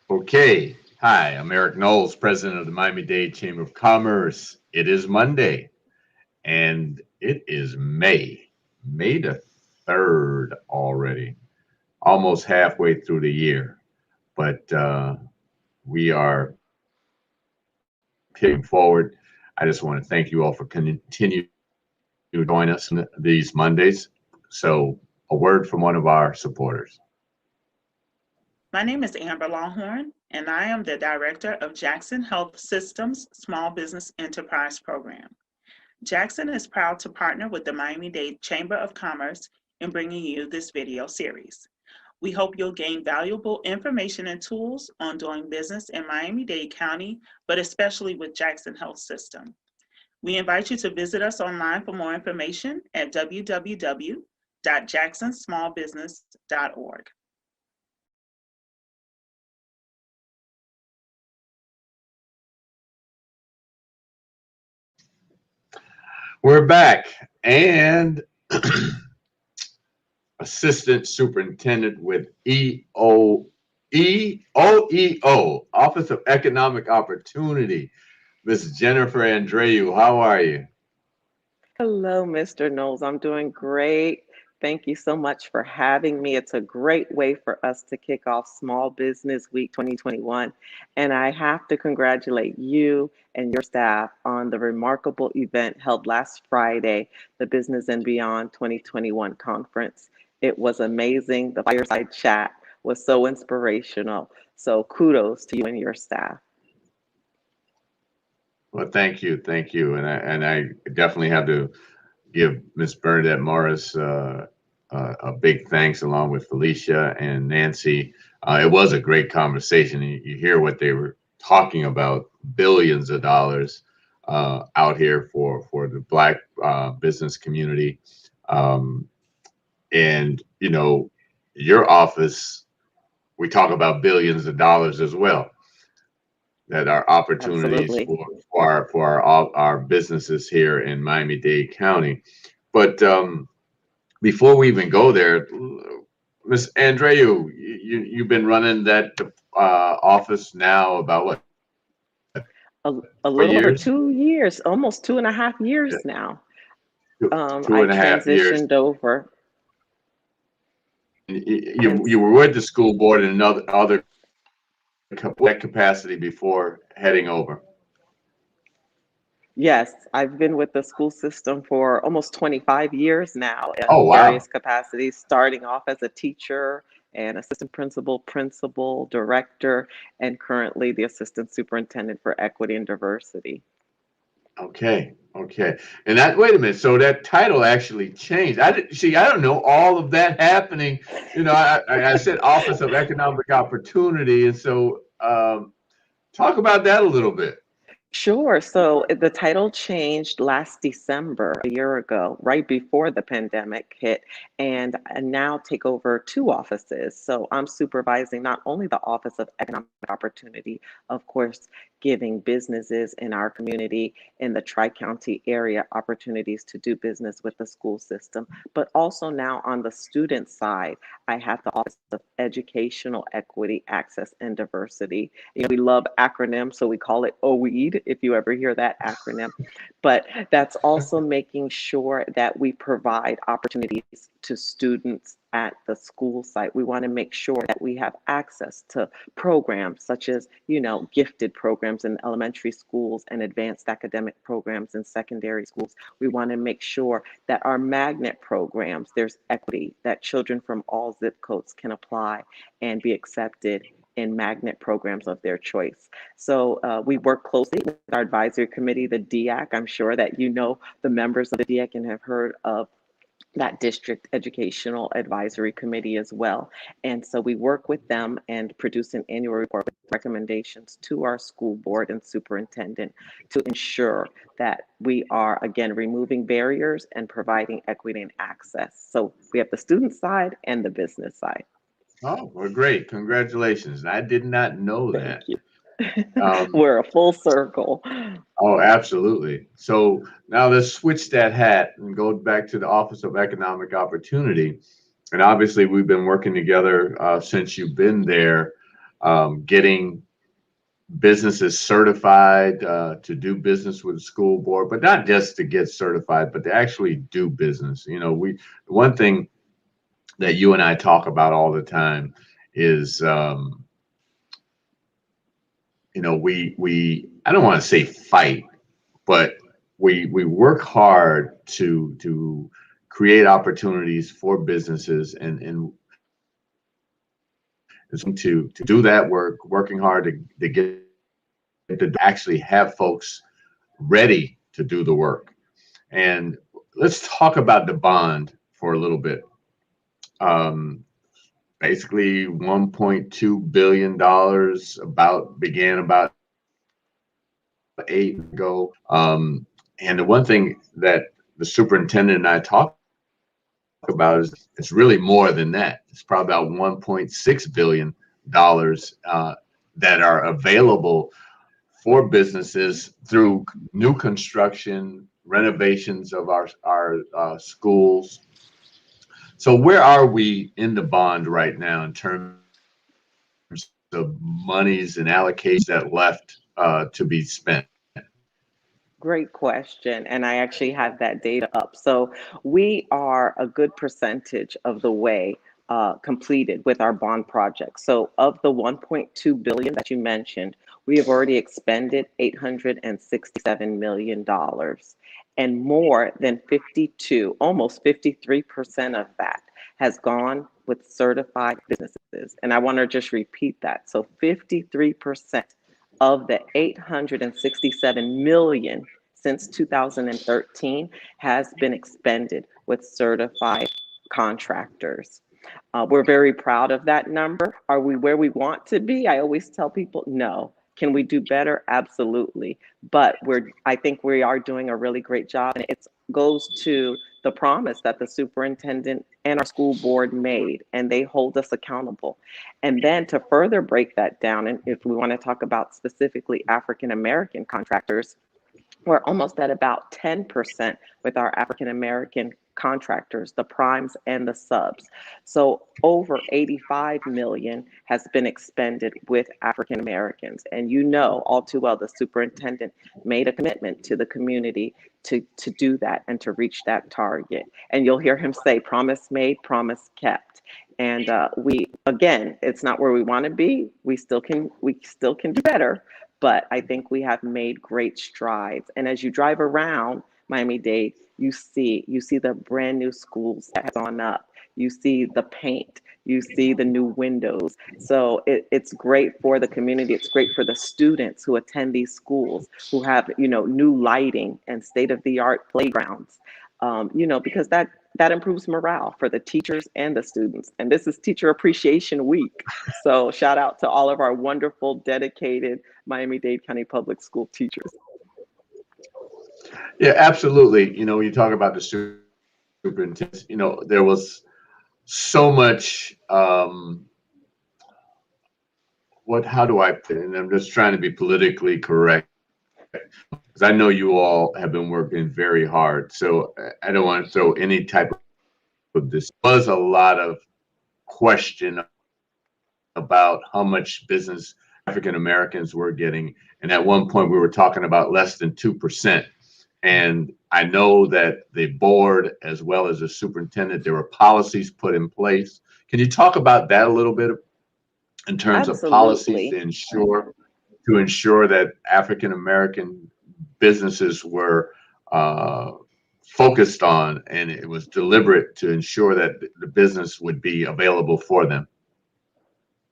Okay. Hi, I'm Eric Knowles, president of the Miami Dade Chamber of Commerce. It is Monday and it is May the 3rd already, almost halfway through the year. But we are picking forward. I just want to thank you all for continuing to join us in these Mondays. So, a word from one of our supporters. My name is Amber Longhorn, and I am the Director of Jackson Health Systems Small Business Enterprise Program. Jackson is proud to partner with the Miami-Dade Chamber of Commerce in bringing you this video series. We hope you'll gain valuable information and tools on doing business in Miami-Dade County, but especially with Jackson Health System. We invite you to visit us online for more information at www.jacksonsmallbusiness.org. We're back, and Assistant Superintendent with OEO, Office of Economic Opportunity, Ms. Jennifer Andreu. How are you? Hello, Mr. Knowles. I'm doing great. Thank you so much for having me. It's a great way for us to kick off Small Business Week 2021. And I have to congratulate you and your staff on the remarkable event held last Friday, the Business and Beyond 2021 conference. It was amazing. The fireside chat was so inspirational. So kudos to you and your staff. Well, thank you, and I definitely have to give Ms. Bernadette Morris a big thanks, along with Felicia and Nancy. It was a great conversation. You hear what they were talking about: billions of dollars out here for the Black business community, and your office. We talk about billions of dollars as well, that are opportunities Absolutely. for our businesses here in Miami-Dade County. But before we even go there, Ms. Andreu, you've been running that office now about what? A 4 little over years? 2 years, almost 2.5 years Yeah, now. two I and a half years. transitioned over. And You were with the school board in other capacity before heading over. yes, I've been with the school system for almost 25 years now Oh, in wow. various capacities, starting off as a teacher and assistant principal, principal, director, and currently the assistant superintendent for equity and diversity. Okay. And wait a minute. So that title actually changed. I don't know all of that happening. I said Office of Economic Opportunity. And so talk about that a little bit. Sure. So the title changed last December, a year ago, right before the pandemic hit, and I now take over two offices. So I'm supervising not only the Office of Economic Opportunity, of course, giving businesses in our community in the Tri-County area opportunities to do business with the school system, but also now on the student side, I have the Office of Educational Equity, Access, and Diversity. We love acronyms, so we call it OED, if you ever hear that acronym. But that's also making sure that we provide opportunities to students at the school site. We want to make sure that we have access to programs such as, gifted programs in elementary schools and advanced academic programs in secondary schools. We want to make sure that our magnet programs, there's equity, that children from all zip codes can apply and be accepted in magnet programs of their choice. So we work closely with our advisory committee, the DEAC. I'm sure that you know the members of the DEAC and have heard of that district educational advisory committee as well. And so we work with them and produce an annual report with recommendations to our school board and superintendent to ensure that we are, again, removing barriers and providing equity and access. So we have the student side and the business side. Oh, well, great. Congratulations. I did not know Thank that. you. Um, We're a full circle. oh, absolutely. So now let's switch that hat and go back to the Office of Economic Opportunity. And obviously, we've been working together since you've been there. getting businesses certified to do business with the school board, but not just to get certified, but to actually do business. One thing that you and I talk about all the time is, we I don't want to say fight, but we work hard to create opportunities for businesses and to do that work, working hard to get to actually have folks ready to do the work. And let's talk about the bond for a little bit. Basically $1.2 billion began about 8 ago. And the one thing that the superintendent and I talked about is it's really more than that. It's probably about $1.6 billion that are available for businesses through new construction, renovations of our schools. So where are we in the bond right now in terms of monies and allocations that left to be spent? Great question. And I actually have that data up. So we are a good percentage of the way completed with our bond project. So of the 1.2 billion that you mentioned, we have already expended $867 million, and more than 52, almost 53% of that has gone with certified businesses. And I want to just repeat that. So 53% of the 867 million since 2013 has been expended with certified contractors. We're very proud of that number. Are we where we want to be? I always tell people, no. Can we do better? Absolutely. But I think we are doing a really great job. And it goes to the promise that the superintendent and our school board made, and they hold us accountable. And then to further break that down, and if we want to talk about specifically African American contractors, we're almost at about 10% with our African American contractors, the primes and the subs. So over 85 million has been expended with African Americans. And all too well, the superintendent made a commitment to the community to do that and to reach that target. And you'll hear him say, promise made, promise kept. And again, it's not where we want to be. We still can do better, but I think we have made great strides. And as you drive around Miami-Dade, you see the brand new schools that have gone up. You see the paint, you see the new windows. So it's great for the community. It's great for the students who attend these schools, who have, new lighting and state-of-the-art playgrounds, because that improves morale for the teachers and the students. And this is Teacher Appreciation Week. So shout out to all of our wonderful, dedicated Miami-Dade County Public School teachers. Yeah, absolutely. When you talk about the superintendent, there was so much, how do I put it? And I'm just trying to be politically correct, because I know you all have been working very hard. So I don't want to throw any type of this. There was a lot of question about how much business African Americans were getting. And at one point we were talking about less than 2%. And I know that the board, as well as the superintendent, there were policies put in place. Can you talk about that a little bit in terms Absolutely. of policies to ensure that African American businesses were focused on, and it was deliberate to ensure that the business would be available for them?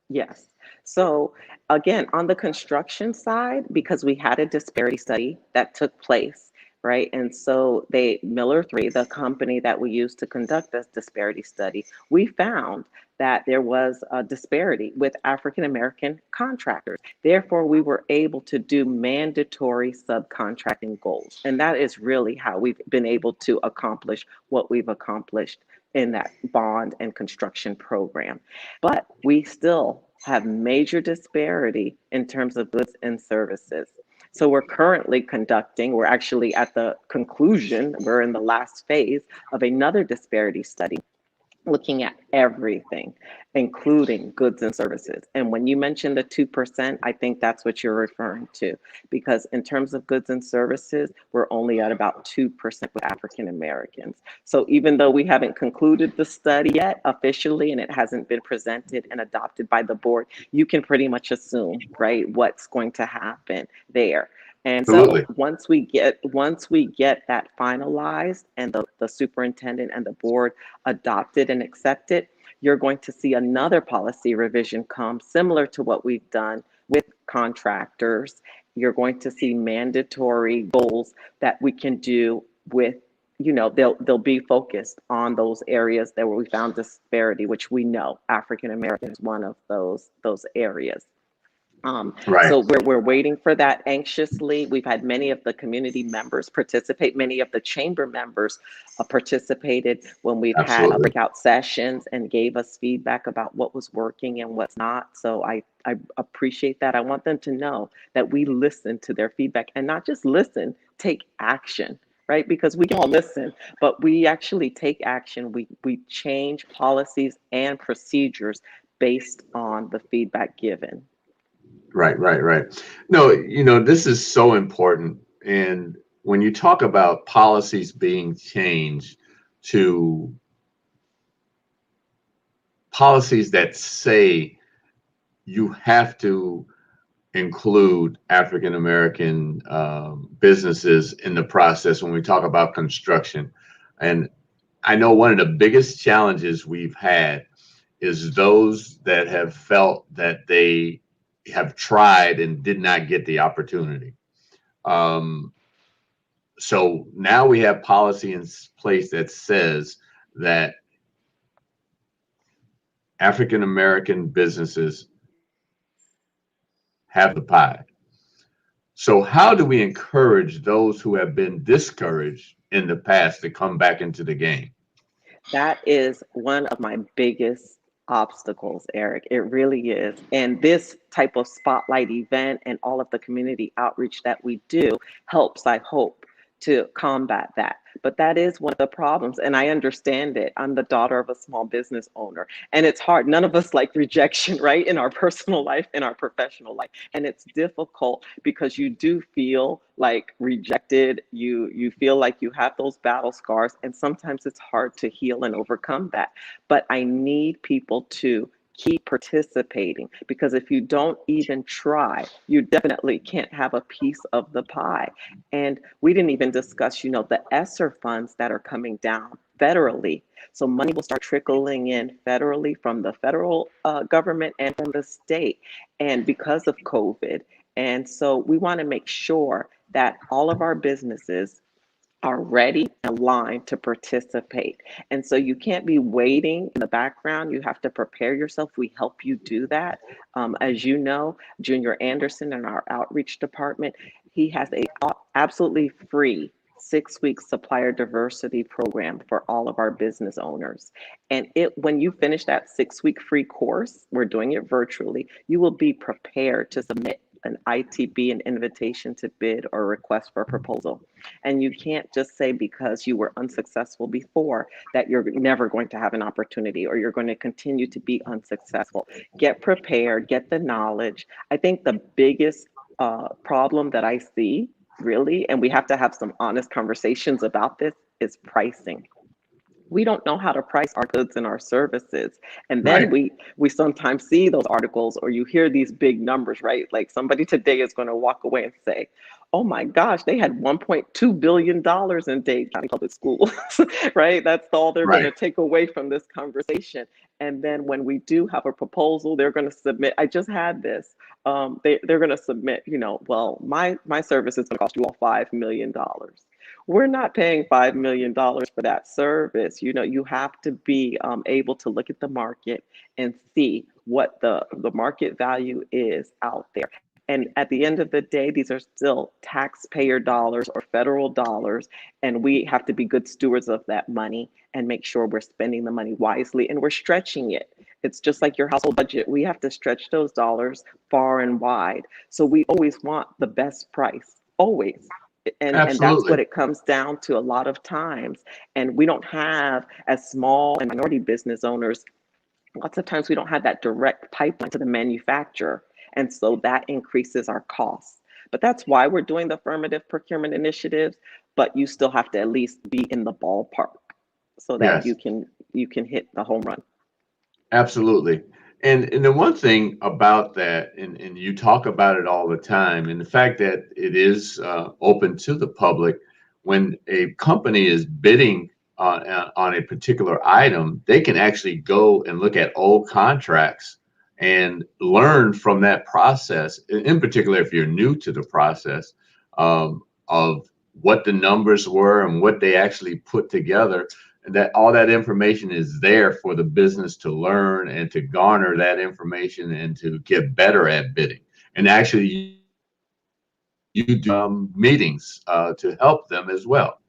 Yes. So again, on the construction side, because we had a disparity study that took place, right? And so Miller 3, the company that we used to conduct this disparity study, we found that there was a disparity with African American contractors. Therefore, we were able to do mandatory subcontracting goals. And that is really how we've been able to accomplish what we've accomplished in that bond and construction program. But we still have major disparity in terms of goods and services. So we're actually at the conclusion, we're in the last phase of another disparity study looking at everything, including goods and services. And when you mentioned the 2%, I think that's what you're referring to, because in terms of goods and services, we're only at about 2% with African Americans. So even though we haven't concluded the study yet officially, and it hasn't been presented and adopted by the board, you can pretty much assume, right, what's going to happen there. And so Absolutely. once we get that finalized and the superintendent and the board adopt it and accept it, you're going to see another policy revision come similar to what we've done with contractors. You're going to see mandatory goals that we can do with, they'll be focused on those areas that where we found disparity, which we know African American is one of those areas. Right. So we're waiting for that anxiously. We've had many of the community members participate. Many of the chamber members participated when we've had Absolutely. breakout sessions and gave us feedback about what was working and what's not. So I appreciate that. I want them to know that we listen to their feedback, and not just listen, take action, right? Because we can all listen, but we actually take action. We change policies and procedures based on the feedback given. Right, right, right. No, this is so important. And when you talk about policies being changed to policies that say you have to include African American businesses in the process when we talk about construction. And I know one of the biggest challenges we've had is those that have felt that they have tried and did not get the opportunity. Um, so now we have policy in place that says that African American businesses have the pie. So how do we encourage those who have been discouraged in the past to come back into the game? That is one of my biggest obstacles, Eric. It really is. And this type of spotlight event and all of the community outreach that we do helps, I hope, to combat that. But that is one of the problems. And I understand it. I'm the daughter of a small business owner. And it's hard. None of us like rejection, right? In our personal life, in our professional life. And it's difficult because you do feel like rejected. You feel like you have those battle scars. And sometimes it's hard to heal and overcome that. But I need people to keep participating, because if you don't even try, you definitely can't have a piece of the pie. And we didn't even discuss, the ESSER funds that are coming down federally. So money will start trickling in federally from the federal government and from the state, and because of COVID. And so we want to make sure that all of our businesses are ready and aligned to participate. And so you can't be waiting in the background. You have to prepare yourself. We help you do that. As you know, Junior Anderson in our outreach department, he has a absolutely free 6-week supplier diversity program for all of our business owners. And when you finish that 6-week free course, we're doing it virtually, you will be prepared to submit an ITB, an invitation to bid or request for proposal. And you can't just say because you were unsuccessful before that you're never going to have an opportunity or you're going to continue to be unsuccessful. Get prepared, get the knowledge. I think the biggest problem that I see, really, and we have to have some honest conversations about this, is pricing. We don't know how to price our goods and our services. And then Right. we sometimes see those articles or you hear these big numbers, right? Like somebody today is going to walk away and say, oh my gosh, they had $1.2 billion in Dade County Public Schools, right? That's all they're going to Right. take away from this conversation. And then when we do have a proposal, they're going to submit. I just had this. They're going to submit, well, my service is going to cost you all $5 million. We're not paying $5 million for that service. You have to be able to look at the market and see what the market value is out there. And at the end of the day, these are still taxpayer dollars or federal dollars. And we have to be good stewards of that money and make sure we're spending the money wisely and we're stretching it. It's just like your household budget. We have to stretch those dollars far and wide. So we always want the best price, always. And that's what Absolutely. it comes down to a lot of times. And we don't have, as small and minority business owners, lots of times we don't have that direct pipeline to the manufacturer. And so that increases our costs. But that's why we're doing the affirmative procurement initiatives, but you still have to at least be in the ballpark so that Yes. you can hit the home run. Absolutely. And the one thing about that, and you talk about it all the time, and the fact that it is open to the public, when a company is bidding on a particular item, they can actually go and look at old contracts and learn from that process. In particular, if you're new to the process, of what the numbers were and what they actually put together, that all that information is there for the business to learn and to garner that information and to get better at bidding. And actually, you do meetings to help them as well.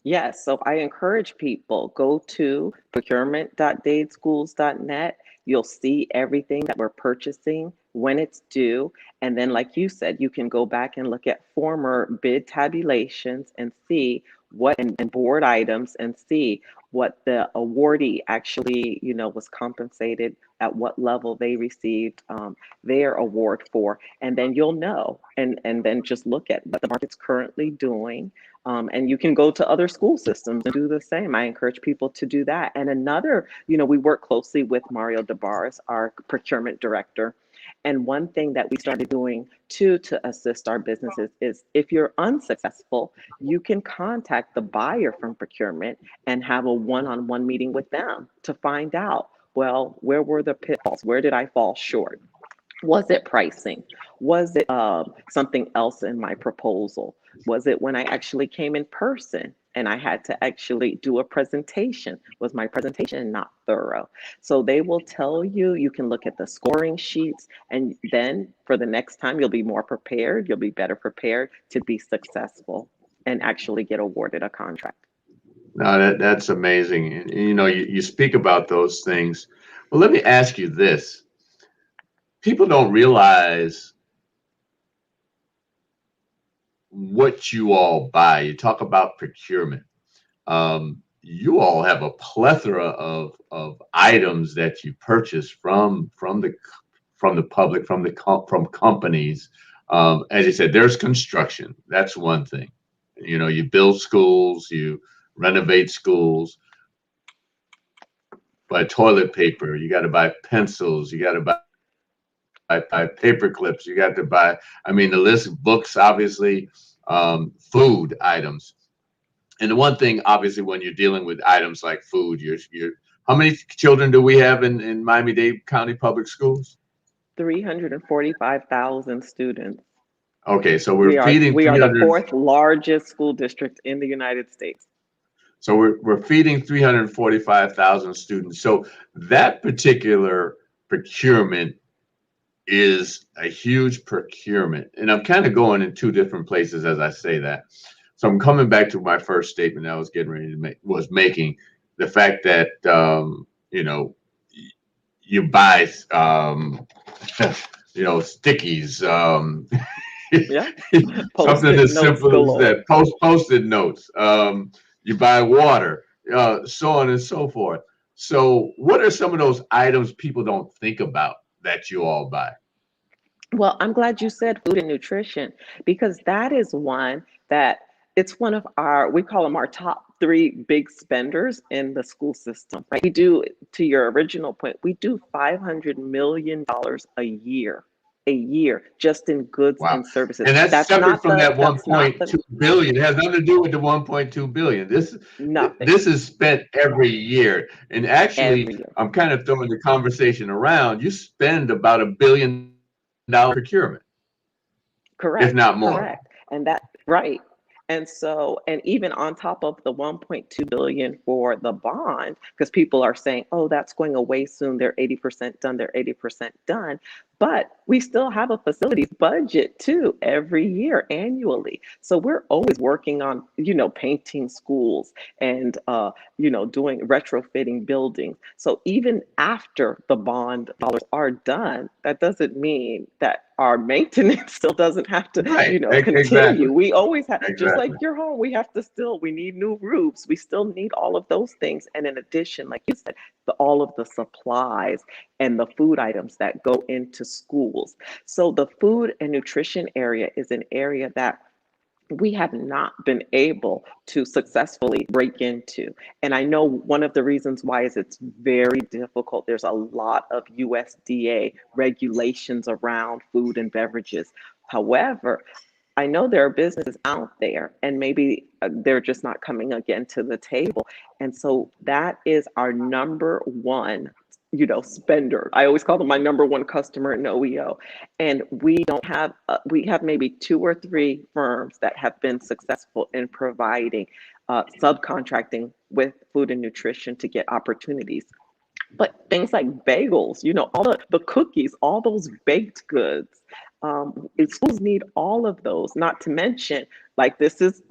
Yes, so I encourage people, go to procurement.dadeschools.net. You'll see everything that we're purchasing, when it's due. And then, like you said, you can go back and look at former bid tabulations and see what, and board items, and see what the awardee actually, was compensated, at what level they received their award for. And then you'll know, and then just look at what the market's currently doing. And you can go to other school systems and do the same. I encourage people to do that. And another, we work closely with Mario DeBars, our procurement director. And one thing that we started doing too to assist our businesses is, if you're unsuccessful, you can contact the buyer from procurement and have a one-on-one meeting with them to find out, well, where were the pitfalls? Where did I fall short? Was it pricing? Was it something else in my proposal? Was it when I actually came in person and I had to actually do a presentation? Was my presentation not thorough? So they will tell you, you can look at the scoring sheets, and then for the next time, you'll be more prepared. You'll be better prepared to be successful and actually get awarded a contract. No, that's amazing. And, you speak about those things. Well, let me ask you this. People don't realize what you all buy. You talk about procurement. You all have a plethora of items that you purchase from the public, from companies. As you said, there's construction. That's one thing. You build schools, you renovate schools, buy toilet paper, you got to buy pencils, you got to buy paper clips, you got to buy, the list of books, obviously, food items. And the one thing, obviously, when you're dealing with items like food, how many children do we have in Miami-Dade County Public Schools? 345,000 students. Okay, so We we're are feeding we are the 300. fourth largest school district in the United States. So we're feeding 345,000 students. So that particular procurement is a huge procurement. And I'm kind of going in two different places as I say that. So I'm coming back to my first statement I was getting ready to making the fact that, you buy, stickies, Yeah. something Post-it as notes simple as galore. that, post-it notes, you buy water, so on and so forth. So what are some of those items people don't think about that you all buy? Well, I'm glad you said food and nutrition, because that is one that, it's one of our, we call them our top three big spenders in the school system, right? We do, to your original point, we do $500 million a year, just in goods Wow. and services. And that's separate from that That's not the 1.2 billion. It has nothing to do with the 1.2 billion. nothing This is spent every year. And actually, every year. I'm kind of throwing the conversation around. You spend about $1 billion procurement, if Correct, not more. correct. And that, right. And so, and even on top of the 1.2 billion for the bond, because people are saying, oh, that's going away soon. They're 80% done. They're 80% done. But we still have a facilities budget too, every year, annually. So we're always working on, painting schools and, doing retrofitting buildings. So even after the bond dollars are done, that doesn't mean that our maintenance still doesn't have to, Right. Exactly. continue. We always have, just like Exactly. your home, we need new roofs. We still need all of those things. And in addition, like you said, all of the supplies and the food items that go into schools. So the food and nutrition area is an area that we have not been able to successfully break into. And I know one of the reasons why is it's very difficult. There's a lot of USDA regulations around food and beverages. However, I know there are businesses out there and maybe they're just not coming again to the table. And so that is our number one, spender. I always call them my number one customer in OEO. And we have maybe two or three firms that have been successful in providing subcontracting with food and nutrition to get opportunities. But things like bagels, all the cookies, all those baked goods, schools need all of those. Not to mention, like this is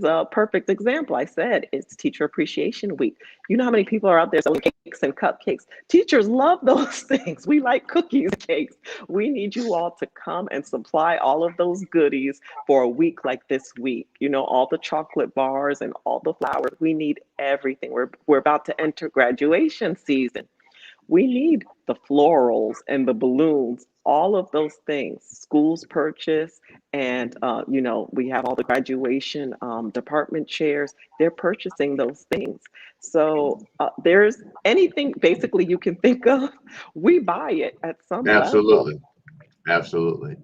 a perfect example. I said it's Teacher Appreciation Week. You know how many people are out there selling cakes and cupcakes? Teachers love those things. We like cookies, cakes. We need you all to come and supply all of those goodies for a week like this week. All the chocolate bars and all the flowers. We need everything. We're about to enter graduation season. We need the florals and the balloons, all of those things. Schools purchase, and we have all the graduation department chairs. They're purchasing those things. So there's anything basically you can think of, we buy it at some level. Absolutely. Absolutely.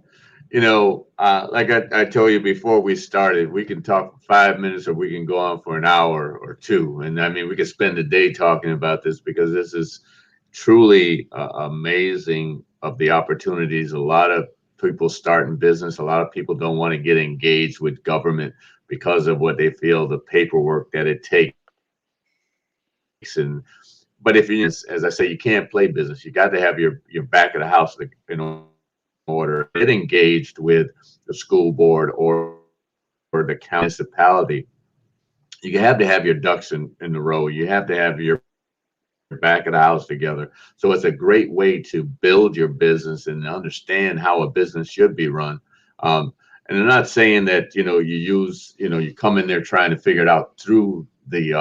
Like I told you before we started, we can talk for 5 minutes or we can go on for an hour or two. And I mean, we could spend the day talking about this because this is truly amazing of the opportunities. A lot of people start in business. A lot of people don't want to get engaged with government because of what they feel the paperwork that it takes. But if you, as I say, you can't play business. You got to have your back of the house in order. Get engaged with the school board or the municipality. You have to have your ducks in the row. You have to have your back of the house together. So it's a great way to build your business and understand how a business should be run. And I'm not saying that, you come in there trying to figure it out through the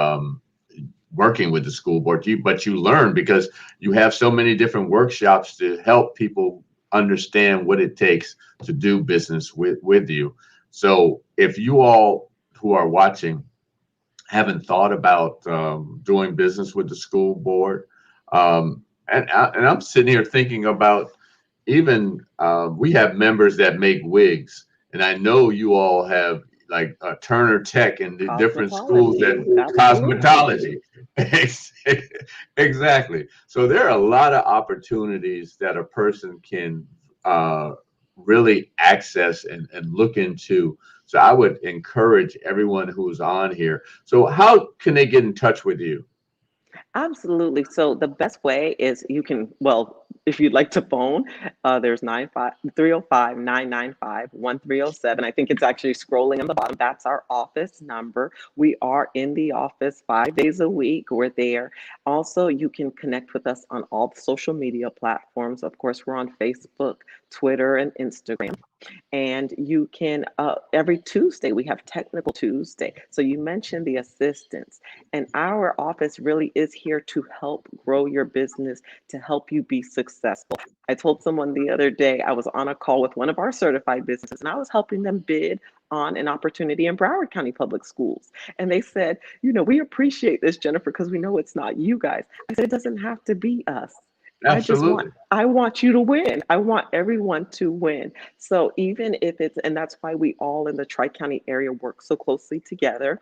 working with the school board, but you learn because you have so many different workshops to help people understand what it takes to do business with you. So if you all who are watching haven't thought about doing business with the school board, and I'm sitting here thinking about even we have members that make wigs, and I know you all have like Turner Tech and the different schools that Absolutely. cosmetology. Exactly. So there are a lot of opportunities that a person can really access and look into. So I would encourage everyone who's on here. So how can they get in touch with you? Absolutely. So the best way is well, if you'd like to phone, there's 305-995-1307. I think it's actually scrolling on the bottom. That's our office number. We are in the office 5 days a week. We're there. Also, you can connect with us on all the social media platforms. Of course, we're on Facebook, Twitter, and Instagram. And you can, every Tuesday, we have Technical Tuesday. So you mentioned the assistants, and our office really is here to help grow your business, to help you be successful. I told someone the other day, I was on a call with one of our certified businesses, and I was helping them bid on an opportunity in Broward County Public Schools. And they said, we appreciate this, Jennifer, because we know it's not you guys. I said, it doesn't have to be us. Absolutely. I want you to win. I want everyone to win. So even if and that's why we all in the Tri-County area work so closely together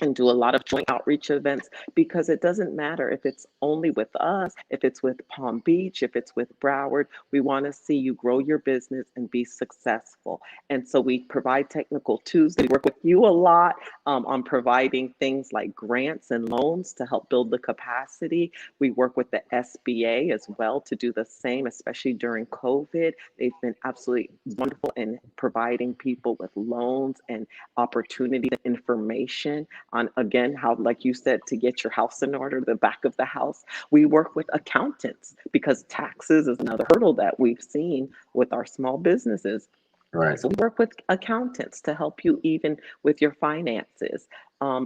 and do a lot of joint outreach events, because it doesn't matter if it's only with us, if it's with Palm Beach, if it's with Broward. We want to see you grow your business and be successful. And so we provide Technical Tuesday. We work with you a lot on providing things like grants and loans to help build the capacity. We work with the SBA as well to do the same, especially during COVID. They've been absolutely wonderful in providing people with loans and opportunity and information on, again, how, like you said, to get your house in order, the back of the house. We work with accountants because taxes is another hurdle that we've seen with our small businesses. Right. So we work with accountants to help you even with your finances.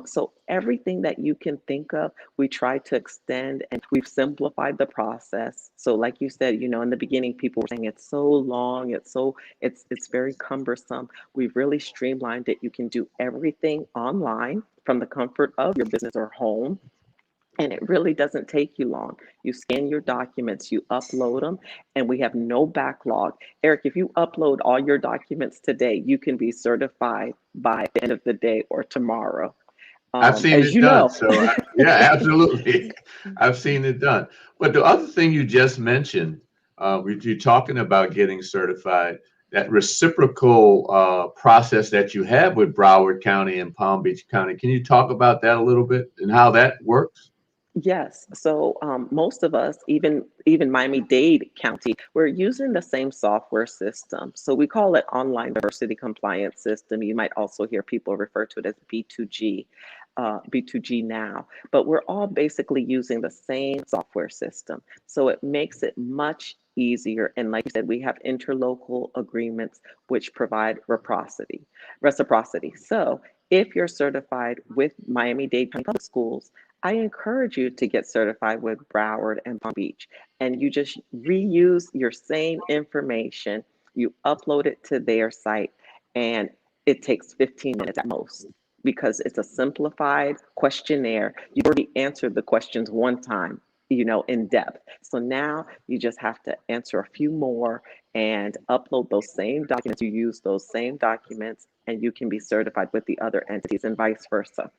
So everything that you can think of, we try to extend, and we've simplified the process. So like you said, in the beginning, people were saying it's so long, it's very cumbersome. We've really streamlined it. You can do everything online from the comfort of your business or home. And it really doesn't take you long. You scan your documents, you upload them, and we have no backlog. Eric, if you upload all your documents today, you can be certified by the end of the day or tomorrow. I've seen As it you done. know. So yeah, absolutely. I've seen it done. But the other thing you just mentioned, you're talking about getting certified, that reciprocal process that you have with Broward County and Palm Beach County. Can you talk about that a little bit and how that works? Yes. So most of us, even Miami-Dade County, we're using the same software system. So we call it Online Diversity Compliance System. You might also hear people refer to it as B2G, B2G now. But we're all basically using the same software system. So it makes it much easier. And like you said, we have interlocal agreements which provide reciprocity. So if you're certified with Miami-Dade Public Schools, I encourage you to get certified with Broward and Palm Beach, and you just reuse your same information. You upload it to their site, and it takes 15 minutes at most because it's a simplified questionnaire. You've already answered the questions one time, in depth. So now you just have to answer a few more and upload those same documents. You use those same documents, and you can be certified with the other entities and vice versa.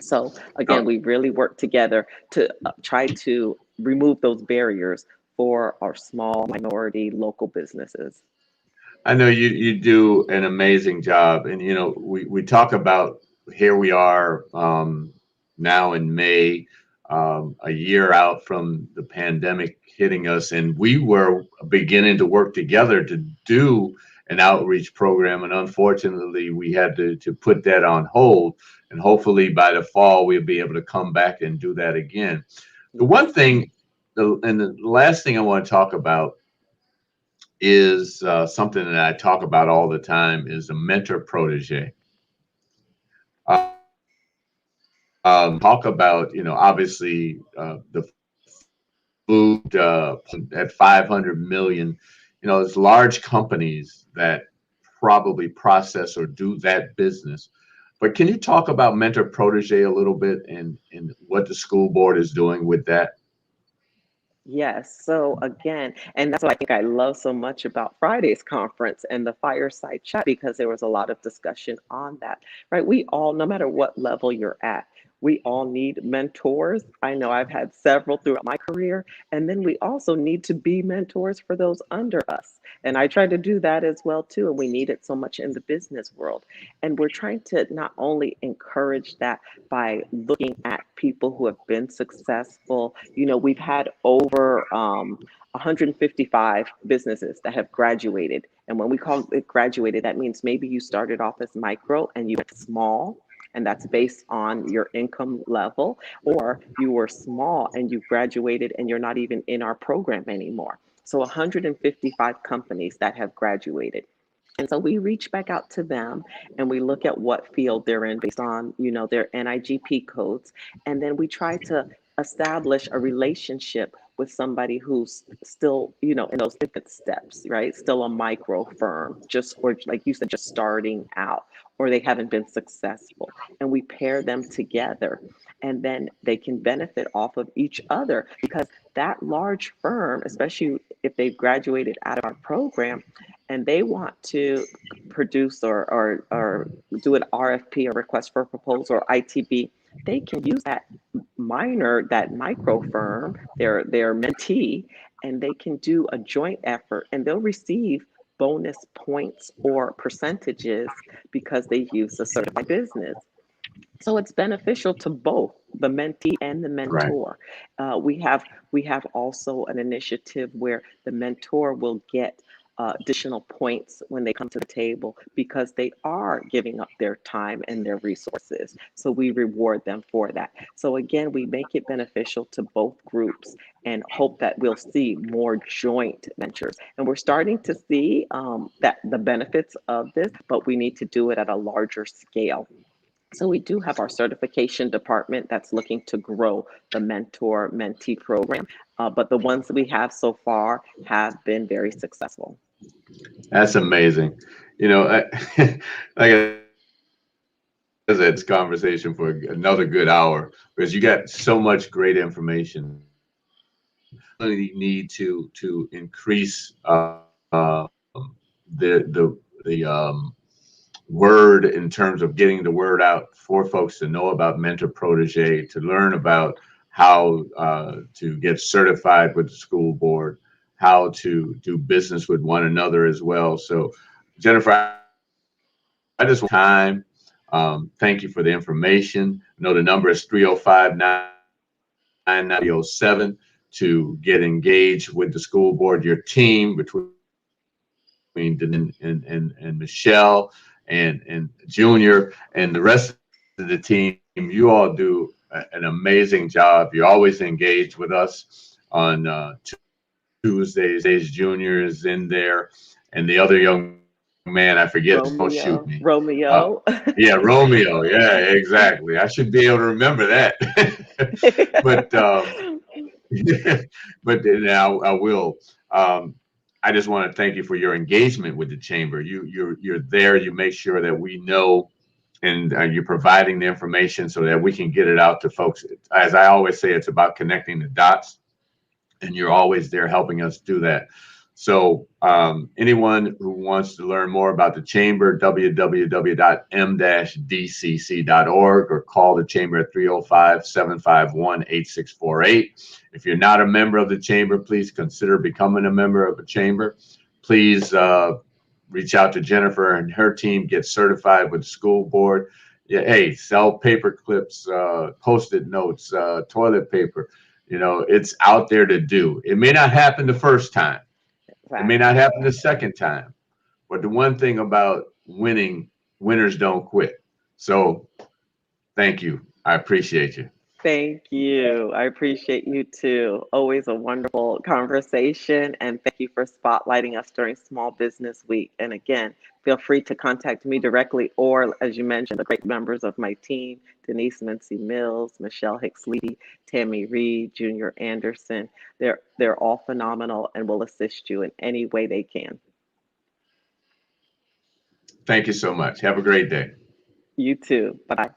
So again, Oh, we really work together to try to remove those barriers for our small minority local businesses. I know you do an amazing job, and we talk about here we are now in May, a year out from the pandemic hitting us, and we were beginning to work together to do an outreach program, and unfortunately, we had to put that on hold, and hopefully by the fall we'll be able to come back and do that again. The one thing, and the last thing I want to talk about is something that I talk about all the time is a mentor protege. Uh, talk about, obviously the food at 500 million, there's large companies that probably process or do that business. But can you talk about mentor protege a little bit and what the school board is doing with that? Yes. So again, and that's what I think I love so much about Friday's conference and the fireside chat, because there was a lot of discussion on that, right? We all, no matter what level you're at, we all need mentors. I know I've had several throughout my career, and then we also need to be mentors for those under us. And I try to do that as well too. And we need it so much in the business world. And we're trying to not only encourage that by looking at people who have been successful. We've had over 155 businesses that have graduated. And when we call it graduated, that means maybe you started off as micro and you went small, and that's based on your income level, or you were small and you graduated and you're not even in our program anymore. So 155 companies that have graduated. And so we reach back out to them and we look at what field they're in based on, their NIGP codes. And then we try to establish a relationship with somebody who's still, in those different steps, right? Still a micro firm, just, or like you said, just starting out, or they haven't been successful. And we pair them together, and then they can benefit off of each other, because that large firm, especially if they've graduated out of our program, and they want to produce or do an RFP, a request for proposal, or ITB, they can use that that micro firm, their mentee, and they can do a joint effort, and they'll receive bonus points or percentages because they use a certified business. So it's beneficial to both the mentee and the Right. mentor. We have also an initiative where the mentor will get additional points when they come to the table because they are giving up their time and their resources. So we reward them for that. So again, we make it beneficial to both groups and hope that we'll see more joint ventures. And we're starting to see that the benefits of this, but we need to do it at a larger scale. So we do have our certification department that's looking to grow the mentor-mentee program, but the ones that we have so far have been very successful. That's amazing. You know, like I said, this conversation for another good hour because you got so much great information. Really need to increase the word in terms of getting the word out for folks to know about mentor protege, to learn about how to get certified with the school board, how to do business with one another as well. So, Jennifer, I just want time. Thank you for the information. I know the number is 305-990-07 to get engaged with the school board, your team between Denis and Michelle and Junior and the rest of the team. You all do an amazing job. You're always engaged with us on Tuesdays. Junior is in there, and the other young man, I forget. Don't shoot me. Romeo. Yeah, Romeo. Yeah, exactly. I should be able to remember that. But but now I will. I just want to thank you for your engagement with the chamber. You're there. You make sure that we know, and you're providing the information so that we can get it out to folks. As I always say, it's about connecting the dots, and you're always there helping us do that. So anyone who wants to learn more about the chamber, www.m-dcc.org, or call the chamber at 305-751-8648. If you're not a member of the chamber, please consider becoming a member of the chamber. Please reach out to Jennifer and her team, get certified with the school board. Yeah, hey, sell paper clips, Post-it notes, toilet paper. You know, it's out there to do. It may not happen the first time. It may not happen the second time, but the one thing about winning, winners don't quit. So thank you. I appreciate you. Thank you. I appreciate you too. Always a wonderful conversation. And thank you for spotlighting us during Small Business Week. And again, feel free to contact me directly, or as you mentioned, the great members of my team, Denise Mincy Mills, Michelle Hicks-Lee, Tammy Reed, Junior Anderson. They're all phenomenal and will assist you in any way they can. Thank you so much. Have a great day. You too. Bye-bye.